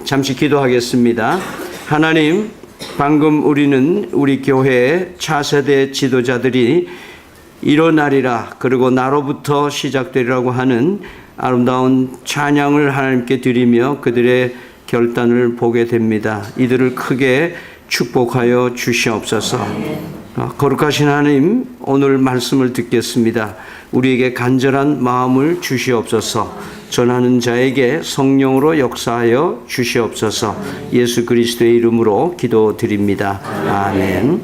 잠시 기도하겠습니다. 하나님, 방금 우리 교회의 차세대 지도자들이 일어나리라, 그리고 나로부터 시작되리라고 하는 아름다운 찬양을 하나님께 드리며 그들의 결단을 보게 됩니다. 이들을 크게 축복하여 주시옵소서. 거룩하신 하나님, 오늘 말씀을 듣겠습니다. 우리에게 간절한 마음을 주시옵소서. 전하는 자에게 성령으로 역사하여 주시옵소서. 예수 그리스도의 이름으로 기도드립니다. 아멘.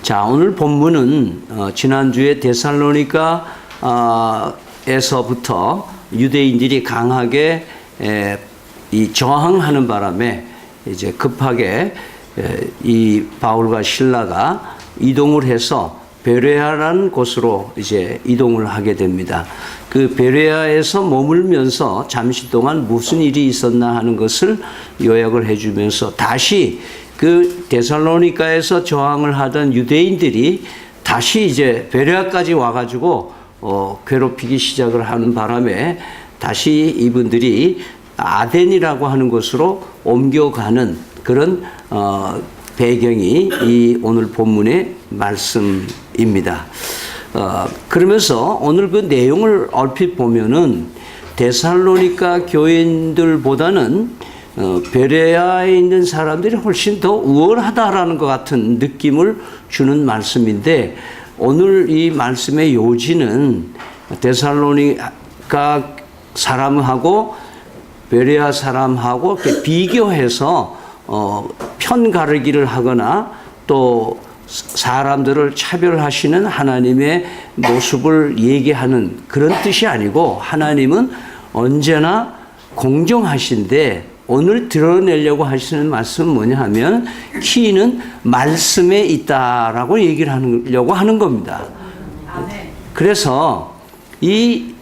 자, 오늘 본문은 지난주에 데살로니가에서부터 유대인들이 강하게 저항하는 바람에 이제 급하게 이 바울과 실라가 이동을 해서 베레아라는 곳으로 이제 이동을 하게 됩니다. 그 베레아에서 머물면서 잠시 동안 무슨 일이 있었나 하는 것을 요약을 해주면서 다시 그 데살로니가에서 저항을 하던 유대인들이 다시 이제 베레아까지 와가지고 괴롭히기 시작을 하는 바람에 다시 이분들이 아덴이라고 하는 곳으로 옮겨가는 그런 배경이 이 오늘 본문의 말씀입니다. 그러면서 오늘 그 내용을 얼핏 보면은 데살로니가 교인들보다는 베레아에 있는 사람들이 훨씬 더 우월하다라는 것 같은 느낌을 주는 말씀인데, 오늘 이 말씀의 요지는 데살로니가 사람하고 베레아 사람하고 이렇게 비교해서 편가르기를 하거나 또 사람들을 차별하시는 하나님의 모습을 얘기하는 그런 뜻이 아니고, 하나님은 언제나 공정하신데 오늘 드러내려고 하시는 말씀은 뭐냐 하면 키는 말씀에 있다라고 얘기를 하려고 하는 겁니다. 그래서 이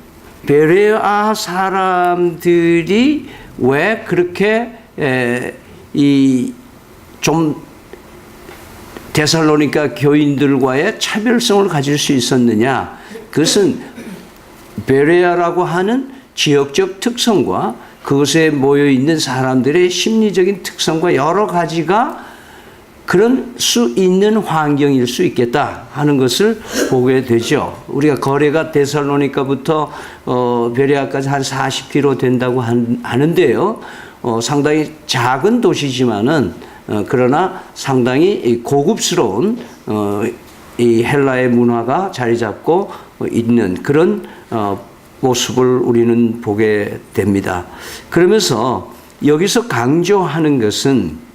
베레아 사람들이 왜 그렇게 좀 데살로니가 교인들과의 차별성을 가질 수 있었느냐? 그것은 베레아라고 하는 지역적 특성과 그것에 모여 있는 사람들의 심리적인 특성과 여러 가지가 그런 수 있는 환경일 수 있겠다 하는 것을 보게 되죠. 우리가 거리가 데살로니가부터 베레아까지 한 40km 된다고 하는데요. 상당히 작은 도시지만은 그러나 상당히 고급스러운 이 헬라의 문화가 자리 잡고 있는 그런 모습을 우리는 보게 됩니다. 그러면서 여기서 강조하는 것은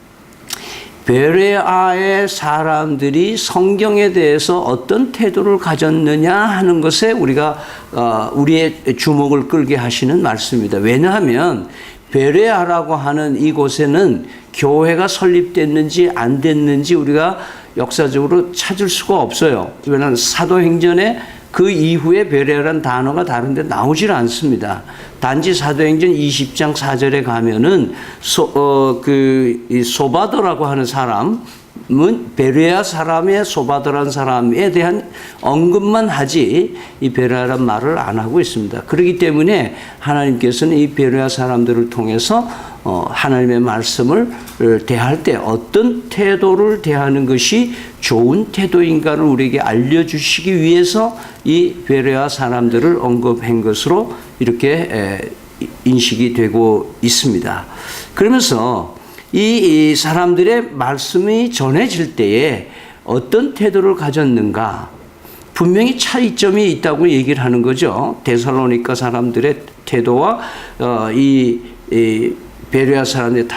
베레아의 사람들이 성경에 대해서 어떤 태도를 가졌느냐 하는 것에 우리의 주목을 끌게 하시는 말씀입니다. 왜냐하면 베레아라고 하는 이곳에는 교회가 설립됐는지 안 됐는지 우리가 역사적으로 찾을 수가 없어요. 왜냐하면 사도행전에 그 이후에 베레아라는 단어가 다른 데 나오질 않습니다. 단지 사도행전 20장 4절에 가면은 소바더라고 하는 사람은 베레아 사람의 소바더라는 사람에 대한 언급만 하지 이 베레아란 말을 안 하고 있습니다. 그렇기 때문에 하나님께서는 이 베레아 사람들을 통해서 하나님의 말씀을 대할 때 어떤 태도를 대하는 것이 좋은 태도인가를 우리에게 알려주시기 위해서 이 베레아 사람들을 언급한 것으로 이렇게 인식이 되고 있습니다. 그러면서 이 사람들의 말씀이 전해질 때에 어떤 태도를 가졌는가, 분명히 차이점이 있다고 얘기를 하는 거죠. 데살로니가 사람들의 태도와 이 베레아 사람들의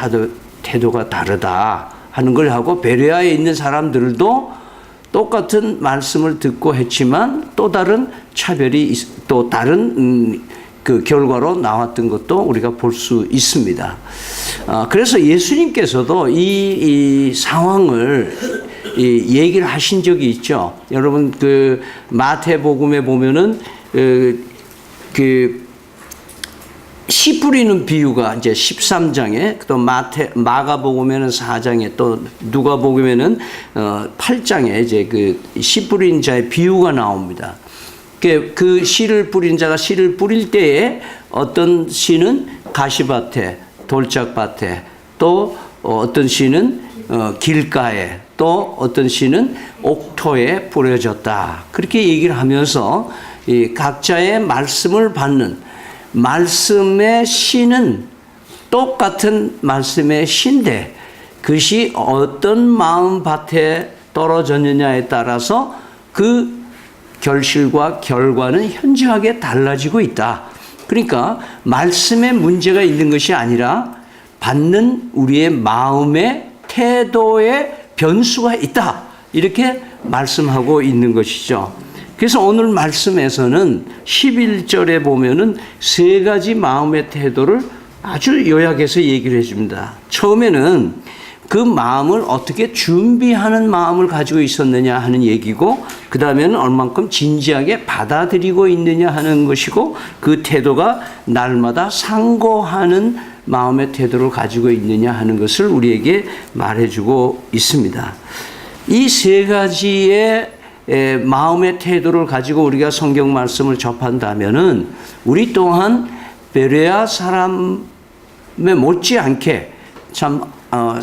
태도가 다르다 하는 걸 하고, 베레아에 있는 사람들도 똑같은 말씀을 듣고 했지만 또 다른 차별이 또 다른 그 결과로 나왔던 것도 우리가 볼 수 있습니다. 그래서 예수님께서도 이 상황을 얘기를 하신 적이 있죠. 여러분 그 마태복음에 보면은 씨 뿌리는 비유가 이제 13장에, 또 마가복음에는 4장에, 또 누가복음에는 8장에 이제 그 씨 뿌린 자의 비유가 나옵니다. 그 씨를 뿌린 자가 씨를 뿌릴 때에 어떤 씨는 가시밭에, 돌짝밭에, 또 어떤 시는 길가에, 또 어떤 시는 옥토에 뿌려졌다. 그렇게 얘기를 하면서 이 각자의 말씀을 받는 말씀의 씨는 똑같은 말씀의 씨인데 그것이 어떤 마음밭에 떨어졌느냐에 따라서 그 결실과 결과는 현저하게 달라지고 있다. 그러니까 말씀에 문제가 있는 것이 아니라 받는 우리의 마음의 태도에 변수가 있다. 이렇게 말씀하고 있는 것이죠. 그래서 오늘 말씀에서는 11절에 보면은 세 가지 마음의 태도를 아주 요약해서 얘기를 해줍니다. 처음에는 그 마음을 어떻게 준비하는 마음을 가지고 있었느냐 하는 얘기고, 그 다음에는 얼만큼 진지하게 받아들이고 있느냐 하는 것이고, 그 태도가 날마다 상고하는 마음의 태도를 가지고 있느냐 하는 것을 우리에게 말해주고 있습니다. 이 세 가지의 마음의 태도를 가지고 우리가 성경 말씀을 접한다면은 우리 또한 베레아 사람에 못지않게 참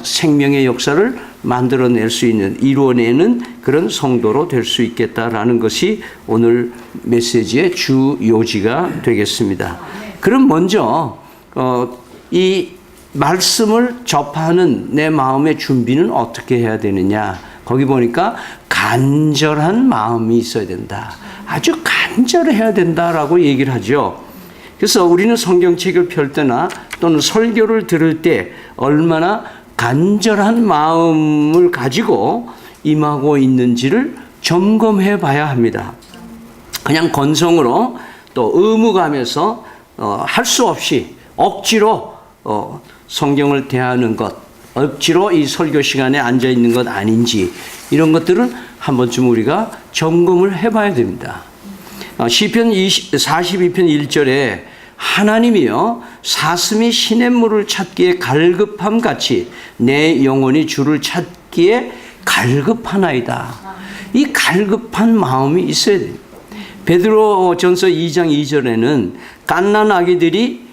생명의 역사를 만들어낼 수 있는, 이루어내는 그런 성도로 될 수 있겠다라는 것이 오늘 메시지의 주 요지가 되겠습니다. 그럼 먼저 이 말씀을 접하는 내 마음의 준비는 어떻게 해야 되느냐? 거기 보니까 간절한 마음이 있어야 된다. 아주 간절해야 된다라고 얘기를 하죠. 그래서 우리는 성경책을 펼 때나 또는 설교를 들을 때 얼마나 간절한 마음을 가지고 임하고 있는지를 점검해 봐야 합니다. 그냥 건성으로 또 의무감에서 할 수 없이 억지로 성경을 대하는 것, 억지로 이 설교 시간에 앉아 있는 것 아닌지, 이런 것들은 한 번쯤 우리가 점검을 해 봐야 됩니다. 시편 42편 1절에 하나님이여 사슴이 시냇물을 찾기에 갈급함 같이 내 영혼이 주를 찾기에 갈급하나이다. 이 갈급한 마음이 있어야 돼요. 베드로전서 2장 2절에는 갓난 아기들이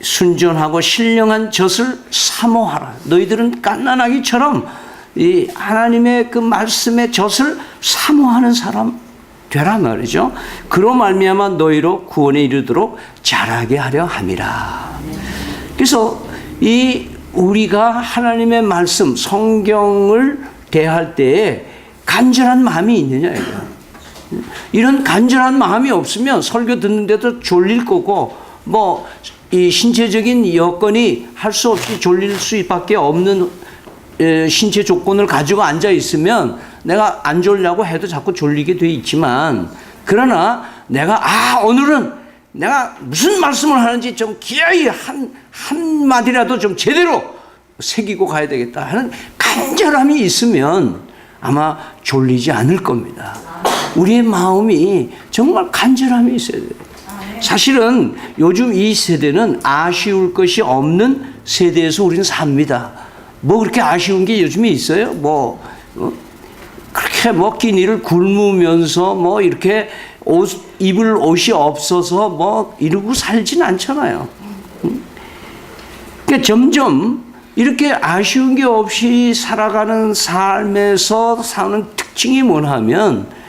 순전하고 신령한 젖을 사모하라. 너희들은 갓난 아기처럼 이 하나님의 그 말씀의 젖을 사모하는 사람 되라 말이죠. 그로 말미암아 너희로 구원에 이르도록 자라게 하려 함이라. 그래서 이 우리가 하나님의 말씀 성경을 대할 때에 간절한 마음이 있느냐 이거예요. 이런 간절한 마음이 없으면 설교 듣는데도 졸릴 거고, 뭐 이 신체적인 여건이 할 수 없이 졸릴 수밖에 없는 신체 조건을 가지고 앉아 있으면 내가 안 졸려고 해도 자꾸 졸리게 돼 있지만, 그러나 내가 오늘은 내가 무슨 말씀을 하는지 좀 기어이 한 마디라도 좀 제대로 새기고 가야 되겠다 하는 간절함이 있으면 아마 졸리지 않을 겁니다. 우리의 마음이 정말 간절함이 있어야 돼요. 사실은 요즘 이 세대는 아쉬울 것이 없는 세대에서 우리는 삽니다. 뭐 그렇게 아쉬운 게 요즘에 있어요? 그렇게 끼니를 굶으면서 이렇게 입을 옷이 없어서 이러고 살진 않잖아요. 그러니까 점점 이렇게 아쉬운 게 없이 살아가는 삶에서 사는 특징이 뭐냐면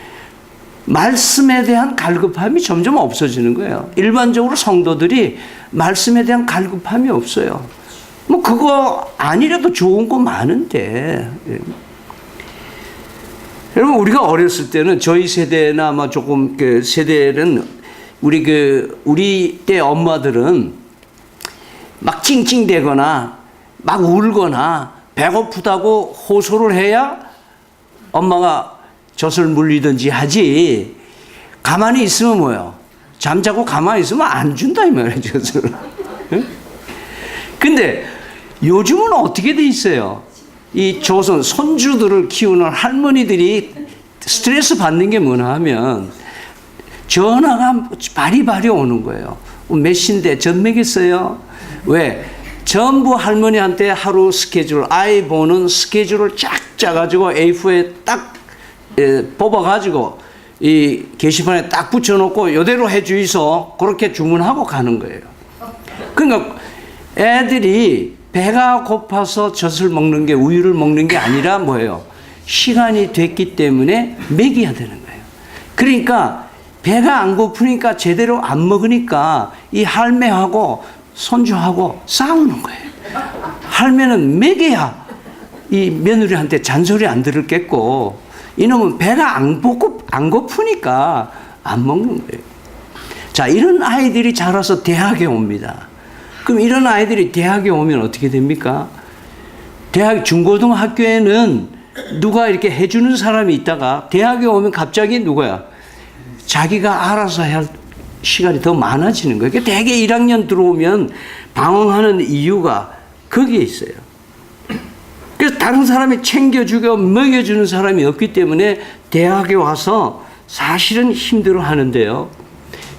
말씀에 대한 갈급함이 점점 없어지는 거예요. 일반적으로 성도들이 말씀에 대한 갈급함이 없어요. 그거 아니라도 좋은 거 많은데. 여러분, 우리가 어렸을 때는 저희 세대나 아마 조금 세대는 우리 때 엄마들은 막 찡찡대거나 막 울거나 배고프다고 호소를 해야 엄마가 젖을 물리든지 하지, 가만히 있으면 뭐예요? 잠자고 가만히 있으면 안 준다 이 말이에요, 젖을. 근데 요즘은 어떻게 돼 있어요? 이 조선 손주들을 키우는 할머니들이 스트레스 받는 게 뭐냐 하면 전화가 바리바리 오는 거예요. 몇 시인데 젖 먹였어요? 왜? 전부 할머니한테 하루 스케줄, 아이 보는 스케줄을 쫙 짜가지고 A4에 딱 뽑아가지고 이 게시판에 딱 붙여놓고 이대로 해주이소, 그렇게 주문하고 가는 거예요. 그러니까 애들이 배가 고파서 젖을 먹는 게, 우유를 먹는 게 아니라 뭐예요? 시간이 됐기 때문에 먹여야 되는 거예요. 그러니까 배가 안 고프니까 제대로 안 먹으니까 이 할매하고 손주하고 싸우는 거예요. 할매는 먹여야 이 며느리한테 잔소리 안 들었겠고, 이놈은 배가 안 고프니까 안 먹는 거예요. 자, 이런 아이들이 자라서 대학에 옵니다. 그럼 이런 아이들이 대학에 오면 어떻게 됩니까? 중고등학교에는 누가 이렇게 해주는 사람이 있다가 대학에 오면 갑자기 누구야? 자기가 알아서 할 시간이 더 많아지는 거예요. 대개 1학년 들어오면 방황하는 이유가 거기에 있어요. 그래서 다른 사람이 챙겨주고 먹여주는 사람이 없기 때문에 대학에 와서 사실은 힘들어 하는데요.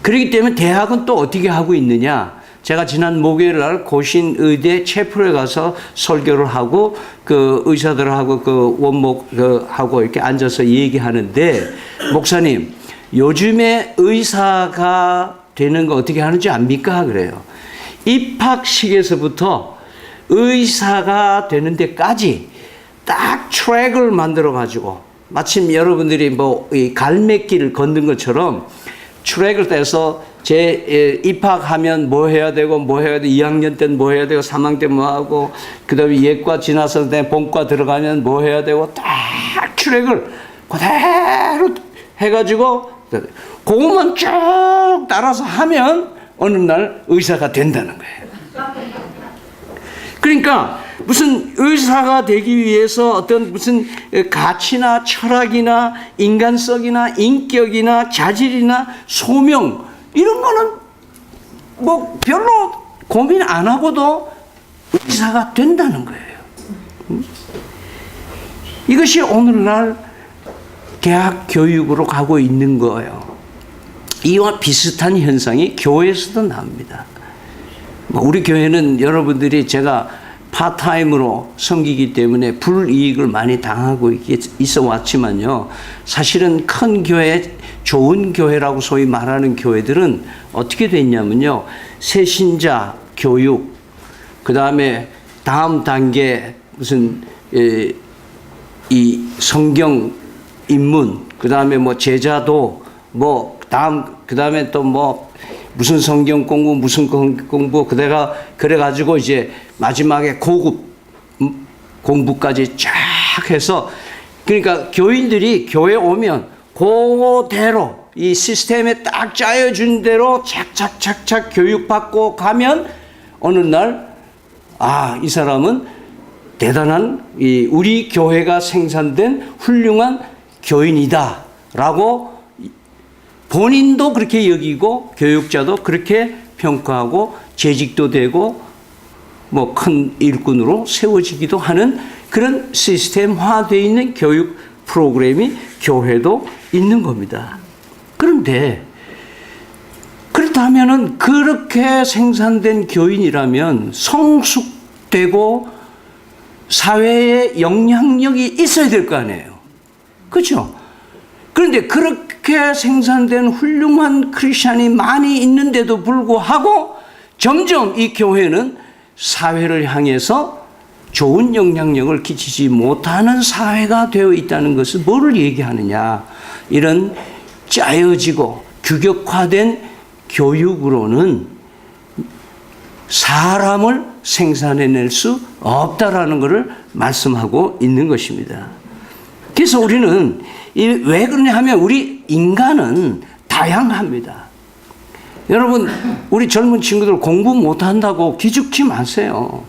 그렇기 때문에 대학은 또 어떻게 하고 있느냐. 제가 지난 목요일 날 고신의대 체프로에 가서 설교를 하고 그 의사들하고 그 원목하고 이렇게 앉아서 얘기하는데, 목사님, 요즘에 의사가 되는 거 어떻게 하는지 압니까? 그래요. 입학식에서부터 의사가 되는 데까지 딱 트랙을 만들어 가지고, 마침 여러분들이 뭐 이 갈매길을 걷는 것처럼 트랙을 떼서 제 입학하면 뭐 해야 되고, 뭐 해야 되고, 2학년 때는 뭐 해야 되고, 3학년 때 뭐 하고, 그 다음에 예과 지나서 내 본과 들어가면 뭐 해야 되고, 딱 트랙을 그대로 해가지고, 그것만 쭉 따라서 하면 어느 날 의사가 된다는 거예요. 그러니까 무슨 의사가 되기 위해서 어떤 무슨 가치나 철학이나 인간성이나 인격이나 자질이나 소명, 이런 거는 뭐 별로 고민 안 하고도 의사가 된다는 거예요. 이것이 오늘날 대학 교육으로 가고 있는 거예요. 이와 비슷한 현상이 교회에서도 나옵니다. 우리 교회는 여러분들이 제가 파타임으로 섬기기 때문에 불이익을 많이 당하고 있어 왔지만요. 사실은 큰 교회, 좋은 교회라고 소위 말하는 교회들은 어떻게 됐냐면요. 새신자 교육, 그 다음에 다음 단계 무슨 이 성경 입문, 그 다음에 뭐 제자도, 뭐 그 다음에 또 뭐 무슨 성경 공부, 무슨 공부, 그래가지고 이제 마지막에 고급 공부까지 쫙 해서, 그러니까 교인들이 교회 오면 그대로 이 시스템에 딱 짜여준 대로 착착착착 교육받고 가면 어느 날, 아, 이 사람은 대단한 우리 교회가 생산된 훌륭한 교인이다라고 본인도 그렇게 여기고 교육자도 그렇게 평가하고 재직도 되고 뭐 큰 일꾼으로 세워지기도 하는 그런 시스템화되어 있는 교육 프로그램이 교회도 있는 겁니다. 그런데 그렇다면은 그렇게 생산된 교인이라면 성숙되고 사회에 영향력이 있어야 될 거 아니에요. 그렇죠? 그런데 그렇게 생산된 훌륭한 크리스찬이 많이 있는데도 불구하고 점점 이 교회는 사회를 향해서 좋은 영향력을 끼치지 못하는 사회가 되어 있다는 것은 뭐를 얘기하느냐. 이런 짜여지고 규격화된 교육으로는 사람을 생산해낼 수 없다라는 것을 말씀하고 있는 것입니다. 그래서 우리는 왜 그러냐 하면 우리 인간은 다양합니다. 여러분, 우리 젊은 친구들 공부 못한다고 기죽지 마세요.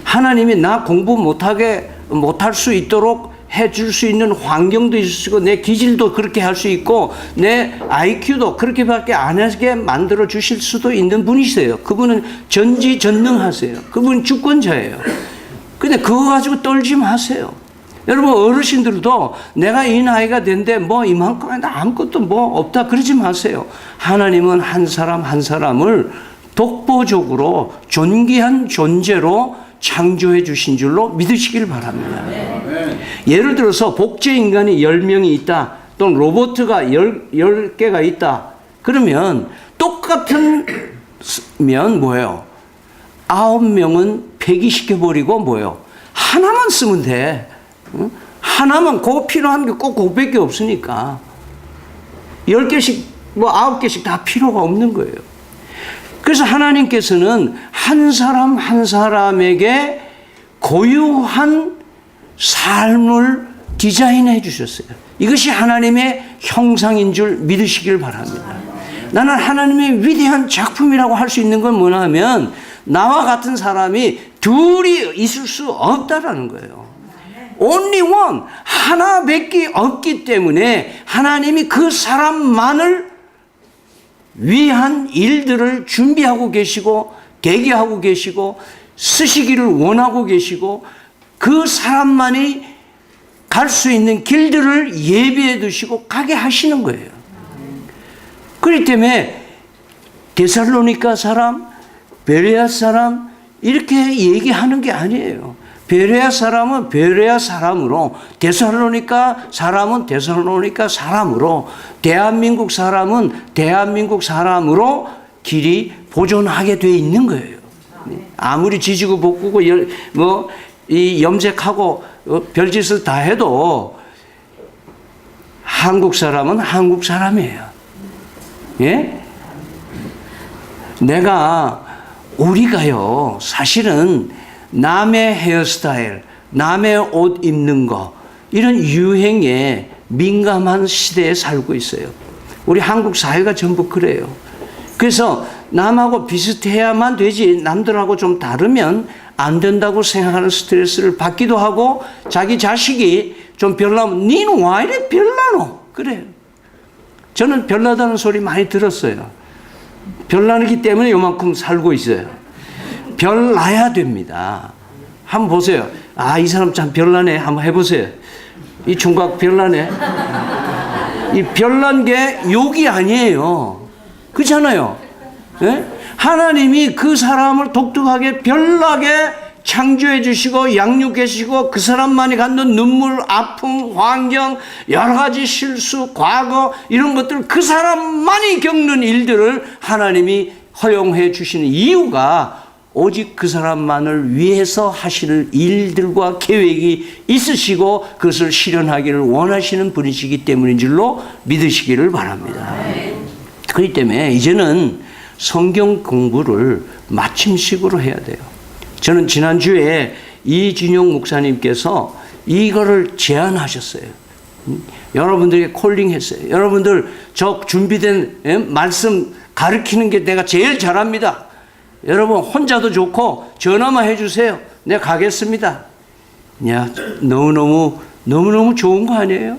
하나님이 나 공부 못할 수 있도록 해줄 수 있는 환경도 있을 수 있고, 내 기질도 그렇게 할 수 있고, 내 IQ도 그렇게밖에 안 하게 만들어 주실 수도 있는 분이세요. 그분은 전지전능하세요. 그분은 주권자예요. 근데 그거 가지고 떨지 마세요. 여러분, 어르신들도 내가 이 나이가 된데 뭐 이만큼 아무것도 뭐 없다 그러지 마세요. 하나님은 한 사람 한 사람을 독보적으로 존귀한 존재로 창조해 주신 줄로 믿으시길 바랍니다. 예를 들어서 복제 인간이 10명이 있다, 또는 로봇가 10개가 있다. 그러면 똑같은 뭐예요? 9명은 폐기시켜버리고 뭐예요? 하나만 쓰면 돼. 응? 하나만 꼭 필요한 게 꼭 그것밖에 없으니까 10개씩 뭐 9개씩 다 필요가 없는 거예요. 그래서 하나님께서는 한 사람 한 사람에게 고유한 삶을 디자인해 주셨어요. 이것이 하나님의 형상인 줄 믿으시길 바랍니다. 나는 하나님의 위대한 작품이라고 할 수 있는 건 뭐냐 하면 나와 같은 사람이 둘이 있을 수 없다라는 거예요. Only one, 하나밖에 없기 때문에 하나님이 그 사람만을 위한 일들을 준비하고 계시고 대기하고 계시고 쓰시기를 원하고 계시고 그 사람만이 갈 수 있는 길들을 예비해 두시고 가게 하시는 거예요. 그렇기 때문에 데살로니가 사람, 베레아 사람 이렇게 얘기하는 게 아니에요. 베레아 사람은 베레아 사람으로, 데살로니가 사람은 데살로니가 사람으로, 대한민국 사람은 대한민국 사람으로 길이 보존하게 돼 있는 거예요. 아무리 지지고 볶고 이 염색하고 별짓을 다 해도 한국 사람은 한국 사람이에요. 예? 우리가요, 사실은 남의 헤어스타일, 남의 옷 입는 거, 이런 유행에 민감한 시대에 살고 있어요. 우리 한국 사회가 전부 그래요. 그래서 남하고 비슷해야만 되지, 남들하고 좀 다르면 안 된다고 생각하는 스트레스를 받기도 하고, 자기 자식이 좀 별나면, 니는 왜 이래 별나노? 그래요. 저는 별나다는 소리 많이 들었어요. 별나기 때문에 요만큼 살고 있어요. 별나야 됩니다. 한번 보세요. 아, 이 사람 참 별나네. 한번 해보세요. 이 총각 별나네. 이 별난 게 욕이 아니에요. 그렇잖아요. 네? 하나님이 그 사람을 독특하게 별나게 창조해 주시고 양육해 주시고 그 사람만이 갖는 눈물, 아픔, 환경, 여러 가지 실수, 과거 이런 것들 그 사람만이 겪는 일들을 하나님이 허용해 주시는 이유가 오직 그 사람만을 위해서 하실 일들과 계획이 있으시고 그것을 실현하기를 원하시는 분이시기 때문인 줄로 믿으시기를 바랍니다. 그렇기 때문에 이제는 성경 공부를 마침식으로 해야 돼요. 저는 지난주에 이진용 목사님께서 이거를 제안하셨어요. 여러분들에게 콜링했어요. 여러분들 저 준비된 말씀 가르치는 게 내가 제일 잘합니다. 여러분 혼자도 좋고 전화만 해주세요. 내가 가겠습니다. 야, 너무너무 좋은 거 아니에요?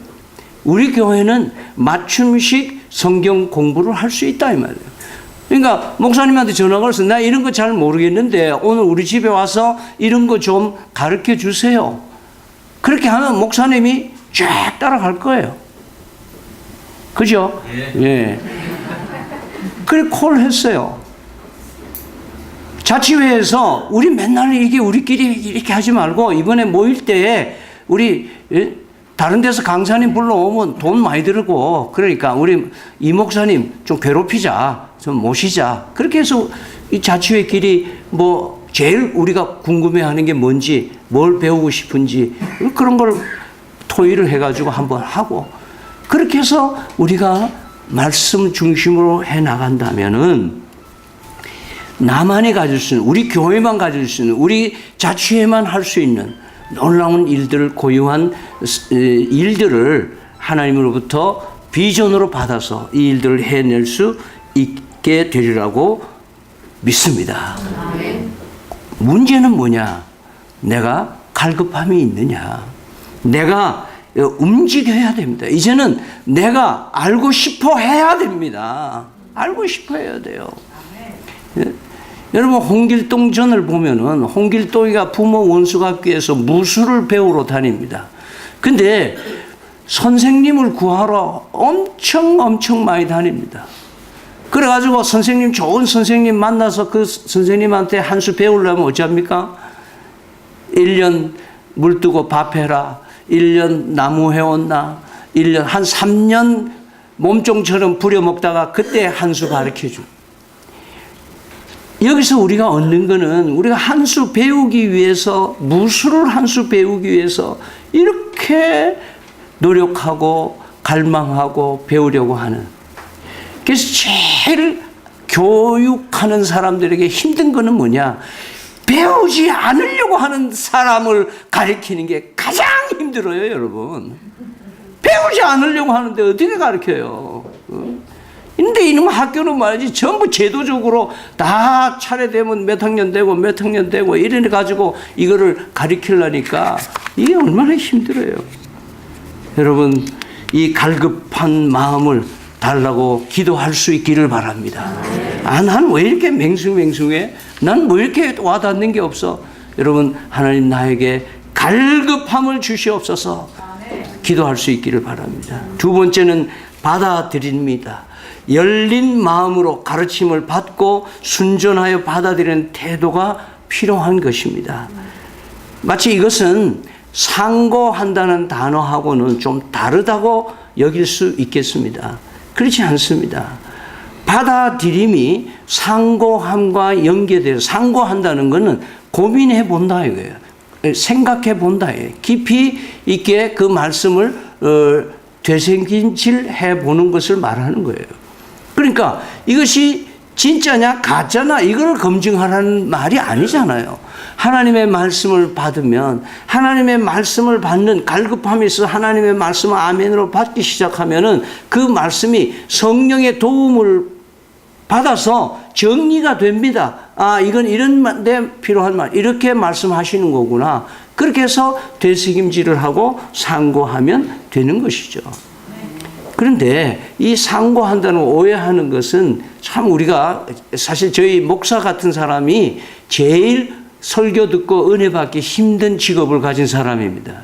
우리 교회는 맞춤식 성경 공부를 할 수 있다 이 말이에요. 그러니까 목사님한테 전화가 와서 나 이런 거 잘 모르겠는데 오늘 우리 집에 와서 이런 거 좀 가르쳐 주세요. 그렇게 하면 목사님이 쫙 따라갈 거예요. 그죠? 예. 그래 콜했어요. 자치회에서 우리 맨날 이게 우리끼리 이렇게 하지 말고 이번에 모일 때에 우리 다른 데서 강사님 불러오면 돈 많이 들고 그러니까 우리 이 목사님 좀 괴롭히자. 좀 모시자. 그렇게 해서 이 자치회끼리 뭐 제일 우리가 궁금해하는 게 뭔지 뭘 배우고 싶은지 그런 걸 토의를 해가지고 한번 하고 그렇게 해서 우리가 말씀 중심으로 해나간다면은 나만이 가질 수 있는 우리 교회만 가질 수 있는 우리 자치회만 할 수 있는 놀라운 일들을 고유한 일들을 하나님으로부터 비전으로 받아서 이 일들을 해낼 수 있게 되리라고 믿습니다. 문제는 뭐냐? 내가 갈급함이 있느냐? 내가 움직여야 됩니다. 이제는 내가 알고 싶어 해야 됩니다. 알고 싶어 해야 돼요. 여러분 홍길동전을 보면은 홍길동이가 부모 원수갚기에서 무술을 배우러 다닙니다. 근데 선생님을 구하러 엄청 많이 다닙니다. 그래가지고 선생님 좋은 선생님 만나서 그 선생님한테 한 수 배우려면 어찌합니까? 1년 물 뜨고 밥해라. 1년 나무 해온나. 1년 한 3년 몸종처럼 부려먹다가 그때 한 수 가르쳐줘. 여기서 우리가 얻는 거는 우리가 한 수 배우기 위해서, 무술을 한 수 배우기 위해서 이렇게 노력하고 갈망하고 배우려고 하는. 그래서 제일 교육하는 사람들에게 힘든 거는 뭐냐? 배우지 않으려고 하는 사람을 가르치는 게 가장 힘들어요, 여러분. 배우지 않으려고 하는데 어떻게 가르쳐요? 근데 이놈 학교는 말이지 전부 제도적으로 다 차례되면 몇 학년 되고 몇 학년 되고 이래 가지고 이거를 가르치려니까 이게 얼마나 힘들어요. 여러분, 이 갈급한 마음을 달라고 기도할 수 있기를 바랍니다. 난 왜 이렇게 맹숭맹숭해? 난 뭐 이렇게 와닿는 게 없어? 여러분, 하나님 나에게 갈급함을 주시옵소서. 기도할 수 있기를 바랍니다. 두 번째는 받아들입니다. 열린 마음으로 가르침을 받고 순전하여 받아들이는 태도가 필요한 것입니다. 마치 이것은 상고한다는 단어하고는 좀 다르다고 여길 수 있겠습니다. 그렇지 않습니다. 받아들임이 상고함과 연계돼서, 상고한다는 것은 고민해 본다 이거예요. 생각해 본다. 깊이 있게 그 말씀을 되새김질 해보는 것을 말하는 거예요. 그러니까 이것이 진짜냐 가짜냐 이걸 검증하라는 말이 아니잖아요. 하나님의 말씀을 받으면, 하나님의 말씀을 받는 갈급함이 있어 하나님의 말씀을 아멘으로 받기 시작하면은 그 말씀이 성령의 도움을 받아서 정리가 됩니다. 이건 이런 데 필요한 말, 이렇게 말씀하시는 거구나. 그렇게 해서 되새김질을 하고 상고하면 되는 것이죠. 그런데 이 상고한다는 오해하는 것은 참 우리가, 사실 저희 목사 같은 사람이 제일 설교 듣고 은혜 받기 힘든 직업을 가진 사람입니다.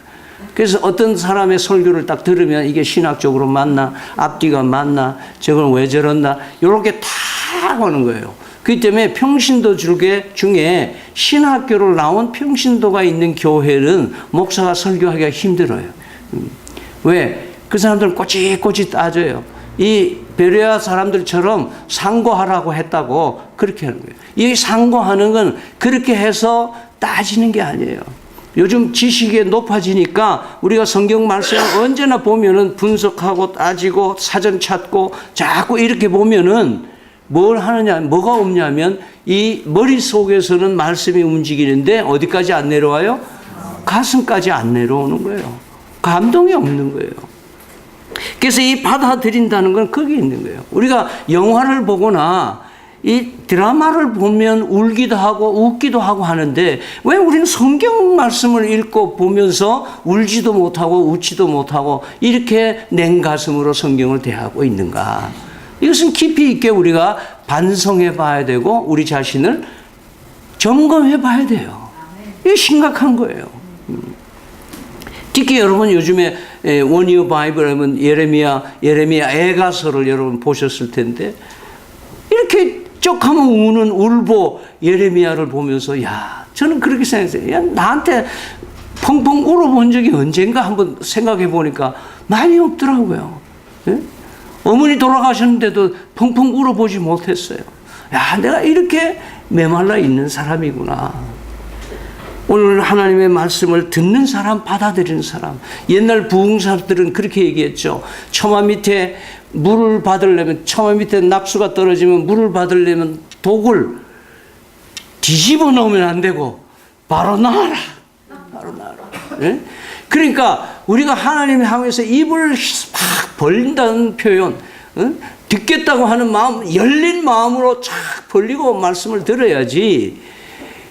그래서 어떤 사람의 설교를 딱 들으면 이게 신학적으로 맞나, 앞뒤가 맞나, 저건 왜 저런다, 이렇게 다 하는 거예요. 그렇기 때문에 평신도 중에 신학교를 나온 평신도가 있는 교회는 목사가 설교하기가 힘들어요. 왜? 그 사람들은 꼬치꼬치 따져요. 이 베레아 사람들처럼 상고하라고 했다고 그렇게 하는 거예요. 이 상고하는 건 그렇게 해서 따지는 게 아니에요. 요즘 지식이 높아지니까 우리가 성경 말씀을 언제나 보면은 분석하고 따지고 사전 찾고 자꾸 이렇게 보면은 뭘 하느냐, 뭐가 없냐면 이 머릿속에서는 말씀이 움직이는데 어디까지 안 내려와요? 가슴까지 안 내려오는 거예요. 감동이 없는 거예요. 그래서 이 받아들인다는 건 거기 있는 거예요. 우리가 영화를 보거나 이 드라마를 보면 울기도 하고 웃기도 하고 하는데 왜 우리는 성경 말씀을 읽고 보면서 울지도 못하고 웃지도 못하고 이렇게 냉가슴으로 성경을 대하고 있는가? 이것은 깊이 있게 우리가 반성해 봐야 되고 우리 자신을 점검해 봐야 돼요. 이게 심각한 거예요. 특히 여러분 요즘에 원이어 바이블 하면 예레미야 애가서를 여러분 보셨을 텐데 이렇게 쪽하면 우는 울보 예레미야를 보면서 야, 저는 그렇게 생각했어요. 야, 나한테 펑펑 울어본 적이 언젠가 한번 생각해 보니까 많이 없더라고요. 예? 어머니 돌아가셨는데도 펑펑 울어보지 못했어요. 야, 내가 이렇게 메말라 있는 사람이구나. 오늘 하나님의 말씀을 듣는 사람, 받아들이는 사람. 옛날 부흥사들은 그렇게 얘기했죠. 처마 밑에 물을 받으려면, 처마 밑에 낙수가 떨어지면 물을 받으려면 독을 뒤집어 넣으면 안 되고 바로 나와라. 바로 나와라. 네? 그러니까 우리가 하나님 향해서 입을 팍 벌린다는 표현, 듣겠다고 하는 마음, 열린 마음으로 착 벌리고 말씀을 들어야지.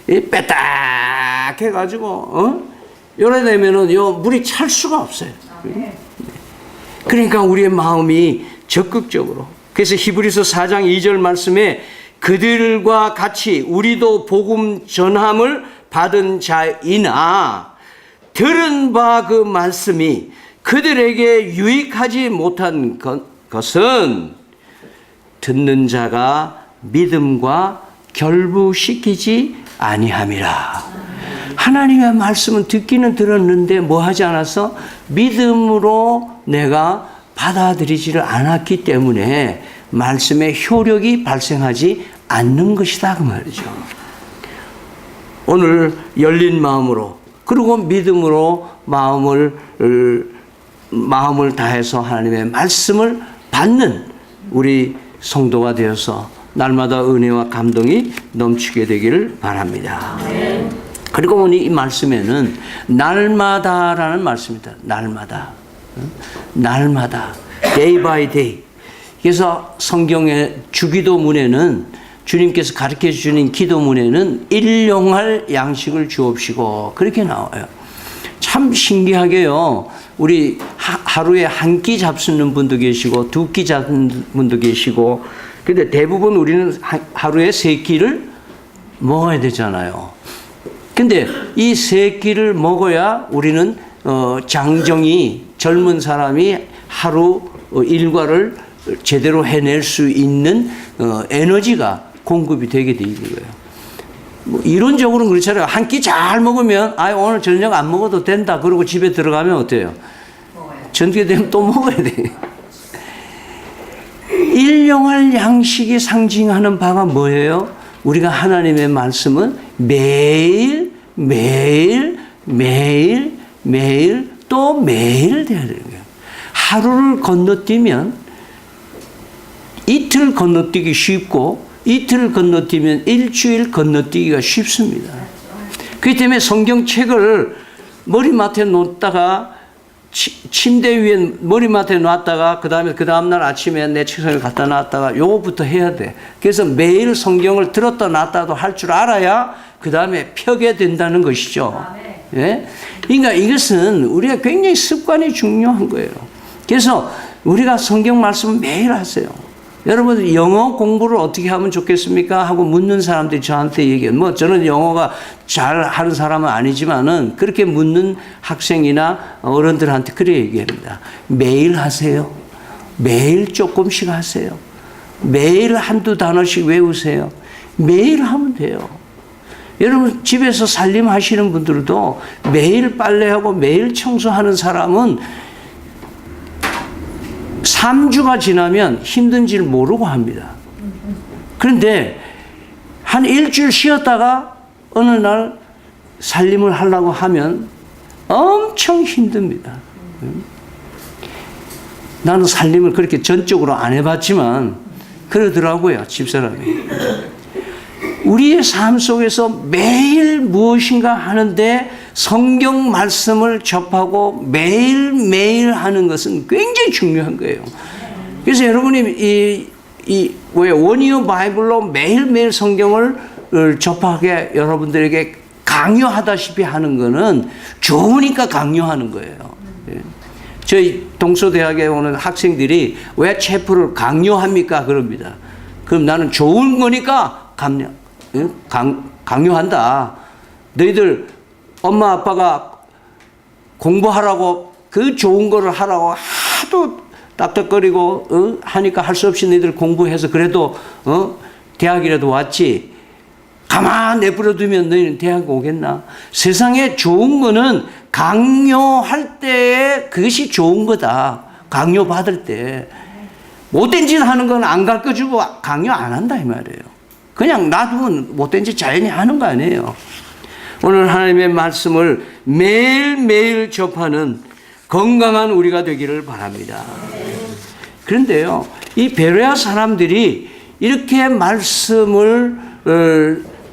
빼딱 해가지고, 요래 되면은 물이 찰 수가 없어요. 그러니까 우리의 마음이 적극적으로. 그래서 히브리서 4장 2절 말씀에 그들과 같이 우리도 복음 전함을 받은 자이나 들은 바 그 말씀이 그들에게 유익하지 못한 것은 듣는 자가 믿음과 결부시키지 아니함이라. 하나님의 말씀은 듣기는 들었는데 뭐 하지 않았어? 믿음으로 내가 받아들이지를 않았기 때문에 말씀의 효력이 발생하지 않는 것이다 그 말이죠. 오늘 열린 마음으로 그리고 믿음으로 마음을 다해서 하나님의 말씀을 받는 우리 성도가 되어서 날마다 은혜와 감동이 넘치게 되기를 바랍니다. 그리고 오늘 이 말씀에는 날마다라는 말씀입니다. 날마다 day by day. 그래서 성경의 주기도문에는 주님께서 가르쳐 주신 기도문에는 일용할 양식을 주옵시고 그렇게 나와요. 참 신기하게요. 우리 하루에 한 끼 잡수는 분도 계시고 두 끼 잡는 분도 계시고 근데 대부분 우리는 하루에 세 끼를 먹어야 되잖아요. 근데 이 세 끼를 먹어야 우리는 장정이 젊은 사람이 하루 일과를 제대로 해낼 수 있는 에너지가 공급이 되게 되는 거예요. 뭐 이론적으로는 그렇잖아요. 한 끼 잘 먹으면 오늘 저녁 안 먹어도 된다. 그러고 집에 들어가면 어때요? 저녁에 되면 또 먹어야 돼. 일용할 양식이 상징하는 바가 뭐예요? 우리가 하나님의 말씀은 매일 또 매일 돼야 되는 거예요. 하루를 건너뛰면 이틀 건너뛰기 쉽고 이틀을 건너뛰면 일주일 건너뛰기가 쉽습니다. 그렇기 때문에 성경책을 머리맡에 놓다가 침대 위에 머리맡에 놨다가 그 다음날 아침에 내 책상에 갖다 놨다가 요거부터 해야 돼. 그래서 매일 성경을 들었다 놨다도 할 줄 알아야 그 다음에 펴게 된다는 것이죠. 예? 그러니까 이것은 우리가 굉장히 습관이 중요한 거예요. 그래서 우리가 성경 말씀을 매일 하세요. 여러분 영어 공부를 어떻게 하면 좋겠습니까? 하고 묻는 사람들이 저한테 얘기해요. 뭐 저는 영어가 잘 하는 사람은 아니지만은 그렇게 묻는 학생이나 어른들한테 그래 얘기합니다. 매일 하세요. 매일 조금씩 하세요. 매일 한두 단어씩 외우세요. 매일 하면 돼요. 여러분 집에서 살림하시는 분들도 매일 빨래하고 매일 청소하는 사람은 3주가 지나면 힘든지를 모르고 합니다. 그런데 한 일주일 쉬었다가 어느 날 살림을 하려고 하면 엄청 힘듭니다. 나는 살림을 그렇게 전적으로 안 해봤지만 그러더라고요, 집사람이. 우리의 삶 속에서 매일 무엇인가 하는데 성경 말씀을 접하고 매일매일 하는 것은 굉장히 중요한 거예요. 그래서 여러분이 원이어 바이블로 매일매일 성경을 접하게 여러분들에게 강요하다시피 하는 거는 좋으니까 강요하는 거예요. 저희 동서대학에 오는 학생들이 왜 체프를 강요합니까? 그럽니다. 그럼 나는 좋은 거니까 강요한다. 너희들 엄마 아빠가 공부하라고 그 좋은 거를 하라고 하도 딱딱거리고 하니까 할 수 없이 너희들 공부해서 그래도 대학이라도 왔지. 가만 내버려 두면 너희는 대학 오겠나? 세상에 좋은 거는 강요할 때에 그것이 좋은 거다. 강요받을 때. 못된 짓 하는 건 안 가르쳐주고 강요 안 한다 이 말이에요. 그냥 놔두면 못된 짓 자연히 하는 거 아니에요. 오늘 하나님의 말씀을 매일매일 접하는 건강한 우리가 되기를 바랍니다. 그런데요, 이 베레아 사람들이 이렇게 말씀을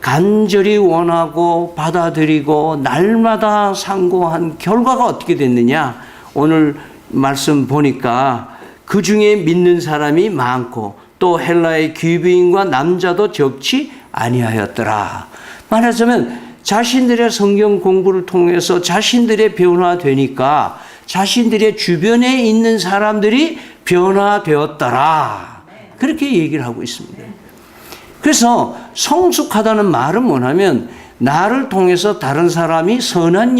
간절히 원하고 받아들이고 날마다 상고한 결과가 어떻게 됐느냐? 오늘 말씀 보니까 그 중에 믿는 사람이 많고 또 헬라의 귀부인과 남자도 적지 아니하였더라. 말하자면 자신들의 성경 공부를 통해서 자신들의 변화되니까 자신들의 주변에 있는 사람들이 변화되었더라. 그렇게 얘기를 하고 있습니다. 그래서 성숙하다는 말은 뭐냐면 나를 통해서 다른 사람이 선한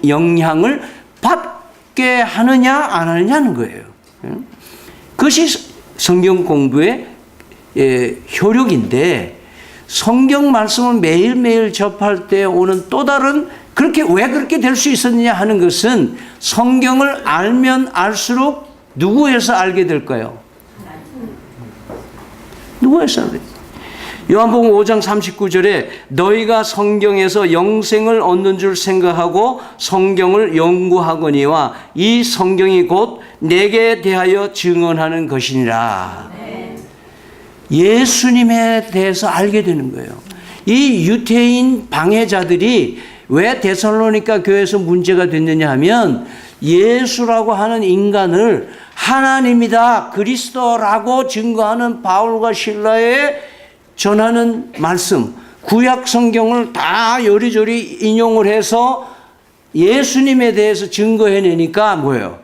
영향을 받게 하느냐 안 하느냐는 거예요. 그것이 성경 공부의 효력인데 성경 말씀을 매일매일 접할 때 오는 또 다른 왜 그렇게 될 수 있었느냐 하는 것은 성경을 알면 알수록 누구에서 알게 될까요? 누구에서 알게 될까요? 요한복음 5장 39절에 너희가 성경에서 영생을 얻는 줄 생각하고 성경을 연구하거니와 이 성경이 곧 내게 대하여 증언하는 것이니라. 예수님에 대해서 알게 되는 거예요. 이 유태인 방해자들이 왜 데살로니가 교회에서 문제가 됐느냐 하면 예수라고 하는 인간을 하나님이다, 그리스도라고 증거하는 바울과 실라의 전하는 말씀, 구약 성경을 다 요리조리 인용을 해서 예수님에 대해서 증거해내니까 뭐예요?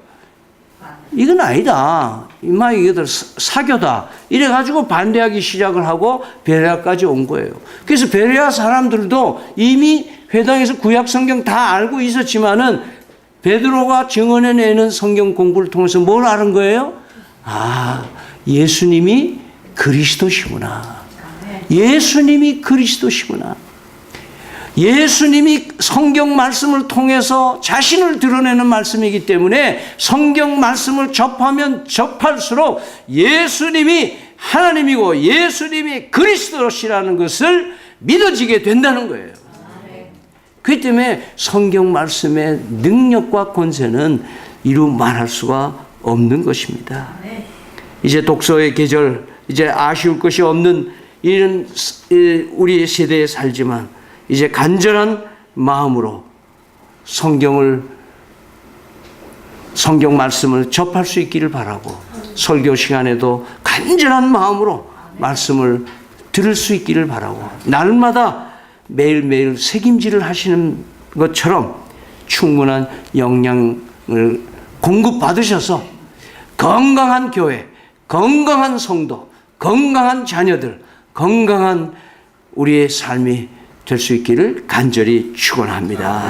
이건 아니다. 이마 이게 사교다. 이래가지고 반대하기 시작을 하고 베레아까지 온 거예요. 그래서 베레아 사람들도 이미 회당에서 구약 성경 다 알고 있었지만은 베드로가 증언해내는 성경 공부를 통해서 뭘 아는 거예요? 아, 예수님이 그리스도시구나. 예수님이 그리스도시구나. 예수님이 성경 말씀을 통해서 자신을 드러내는 말씀이기 때문에 성경 말씀을 접하면 접할수록 예수님이 하나님이고 예수님이 그리스도시라는 것을 믿어지게 된다는 거예요. 그렇기 때문에 성경 말씀의 능력과 권세는 이루 말할 수가 없는 것입니다. 이제 독서의 계절, 이제 아쉬울 것이 없는 이런 우리 세대에 살지만 이제 간절한 마음으로 성경 말씀을 접할 수 있기를 바라고 설교 시간에도 간절한 마음으로 말씀을 들을 수 있기를 바라고 날마다 매일매일 책임질을 하시는 것처럼 충분한 영양을 공급받으셔서 건강한 교회, 건강한 성도, 건강한 자녀들, 건강한 우리의 삶이 될 수 있기를 간절히 축원합니다.